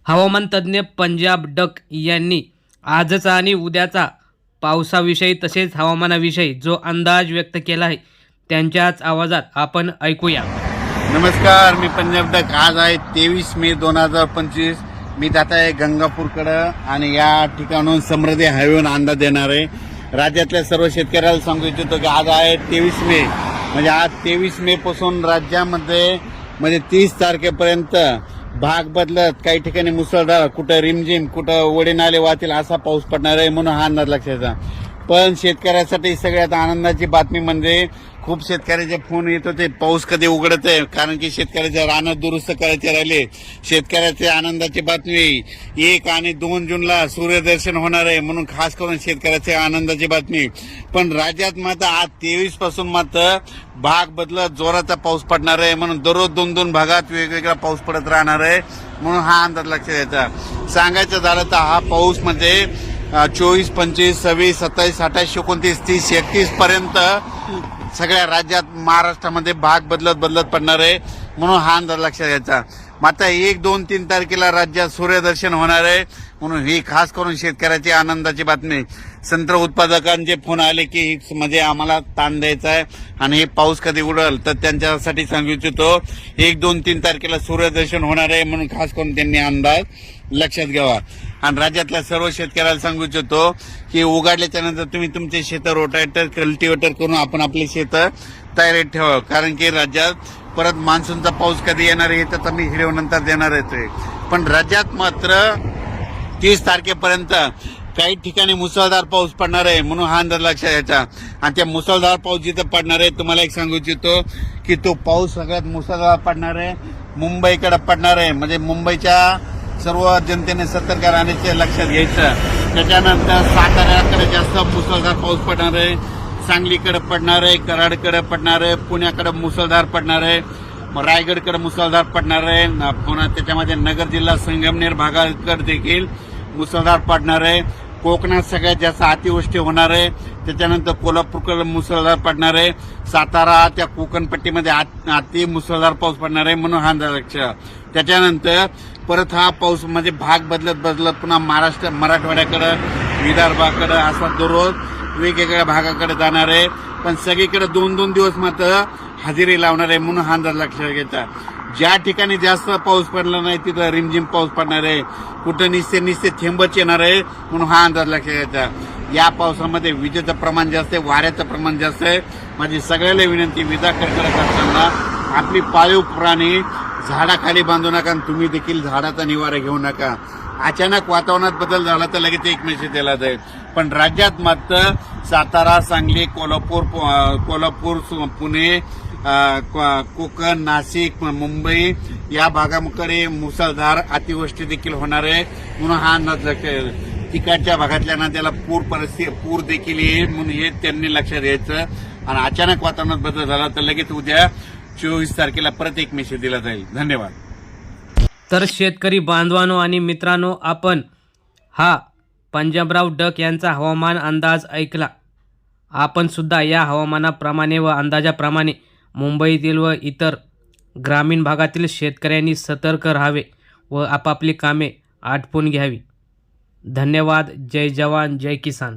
हवामान तज्ज्ञ पंजाब डक यांनी आजचा आणि उद्याचा पावसाविषयी तसेच हवामानाविषयी जो अंदाज व्यक्त केला आहे त्यांच्याच आवाजात आपण ऐकूया. नमस्कार, मी पंजाब डक. आज आहे 23 मे 2025. मी जात आहे गंगापूरकडं आणि या ठिकाणून समृद्धी हायवेवरून अंदाज देणार आहे. राज्यातल्या सर्व शेतकऱ्याला सांगू इच्छितो की आज आहे 23 मे, म्हणजे आज 23 मे पासून राज्यामध्ये म्हणजे 30 तारखेपर्यंत भाग बदलत, काही ठिकाणी मुसळधार, कुठं रिमझिम, कुठं वडे नाले वाहतील असा पाऊस पडणार आहे, म्हणून हा अंदाज लक्षाचा. पण शेतकऱ्यासाठी सगळ्यात आनंदाची बातमी म्हणजे खूप शेतकऱ्याचे फोन येत होते पाऊस कधी उघडत आहे, कारण की शेतकऱ्याचे रानं दुरुस्त करायचे राहिले. शेतकऱ्याचे आनंदाची बातमी 1 आणि 2 जूनला सूर्यदर्शन होणार आहे, म्हणून खास करून शेतकऱ्याची आनंदाची बातमी. पण राज्यात मात्र आज 23 पासून मात्र भाग बदलत जोराचा पाऊस पडणार आहे, म्हणून दररोज 2-2 भागात वेगवेगळा पाऊस पडत राहणार आहे, म्हणून हा अंदाज लक्षात घ्यायचा. सांगायचं झालं तर हा पाऊस म्हणजे 24, 25, 26, 27, 28, 29, 30, 31 पर्यंत सगळ्या राज्यात महाराष्ट्रामध्ये भाग बदलत पडणार आहे, म्हणून हा अंदाज लक्षात घ्यायचा. मात्र 1, 2, 3 तारखेला राज्यात सूर्यदर्शन होणार आहे, म्हणून ही खास करून शेतकऱ्याची आनंदाची बातमी. संत्र उत्पादकांचे फोन आले की म्हणजे आम्हाला ताण द्यायचा आहे आणि हे पाऊस कधी उडल, तर त्यांच्यासाठी सांगू इच्छितो 1, 2, 3 तारखेला सूर्यदर्शन होणार आहे, म्हणून खास करून त्यांनी अंदाज लक्षात घ्यावा. आणि राज्यातल्या सर्व शेतकऱ्याला सांगू इच्छितो की उघडल्याच्या नंतर तुम्ही तुमचे शेतं रोटावेटर, कल्टिवेटर करून आपण आपली शेतं तयारीत ठेवा, कारण की राज्यात परत मान्सूनचा पाऊस कधी येणार आहे तर मी व्हिडिओ नंतर देणार आहे. पण राज्यात मात्र 30 तारखेपर्यंत काही ठिकाणी मुसळधार पाऊस पडणार आहे, म्हणून हा अंदाज लक्षात घ्यायचा. आणि त्या मुसळधार पाऊस जिथं पडणार आहे, तुम्हाला एक सांगू इच्छितो की तो पाऊस सगळ्यात मुसळधार पडणार आहे मुंबईकडे पडणार आहे, म्हणजे मुंबईच्या सर्व जनतेने सतर्क राहण्याचे लक्षात घ्यायचं. त्याच्यानंतर साताऱ्याकडे जास्त मुसळधार पाऊस पडणार आहे, सांगलीकडे पडणार आहे, कराडकडे पडणार आहे, पुण्याकडे मुसळधार पडणार आहे, रायगडकडे मुसळधार पडणार आहे, पुन्हा त्याच्यामध्ये नगर जिल्हा संगमनेर भागाकडे देखील मुसळधार पडणार आहे. कोकणात सगळ्यात जास्त अतिवृष्टी होणार आहे. त्याच्यानंतर कोल्हापूरकडे मुसळधार पडणार आहे. सातारा त्या कोकण पट्टीमध्ये अति मुसळधार पाऊस पडणार आहे, म्हणून हा अंदाज लक्षात. त्याच्यानंतर परत हा पाऊस म्हणजे भाग बदलत पुन्हा महाराष्ट्र, मराठवाड्याकडे, विदर्भाकडे असा दररोज वेगवेगळ्या भागाकडे जाणार आहे. पण सगळीकडे 2-2 दिवस मात्र हजेरी लावणार आहे, म्हणून हा अंदाज लक्षात घ्यायचा. ज्या ठिकाणी जास्त पाऊस पडला नाही तिथं रिमझिम पाऊस पडणार आहे, कुठं निस्ते थेंबच येणार आहे, म्हणून हा अंदाज लक्षात घ्यायचा. या पावसामध्ये विजेचं प्रमाण जास्त आहे, वाऱ्याचं प्रमाण जास्त आहे. माझी सगळ्याला विनंती, विजा करत असताना आपली पाळीव प्राणी झाडाखाली बांधू नका आणि तुम्ही देखील झाडाचा निवारा घेऊ नका. अचानक वातावरणात बदल झाला तर लगेच एक मेसेज दिला जाईल. पण राज्यात मात्र सातारा, सांगली, कोल्हापूर, पुणे, कोकण, नाशिक, मुंबई या भागाकडे मुसळधार अतिवृष्टी देखील होणार आहे, म्हणून हा अंदाज लक्षात. तिकडच्या भागातल्या नद्याला पूर देखील येईल, म्हणून हे त्यांनी लक्षात घ्यायचं. आणि अचानक वातावरणात बदल झाला तर लगेच उद्या 24 तारखेला परत एक मेसेज दिला जाईल. धन्यवाद. तर शेतकरी बांधवांनो आणि मित्रांनो, आपण हा पंजाबराव डक यांचा हवामान अंदाज ऐकला. आपण सुद्धा या हवामानाप्रमाणे व अंदाजाप्रमाणे मुंबईतील व इतर ग्रामीण भागातील शेतकऱ्यांनी सतर्क राहावे व आपापली कामे आटपून घ्यावी. धन्यवाद. जय जवान, जय किसान.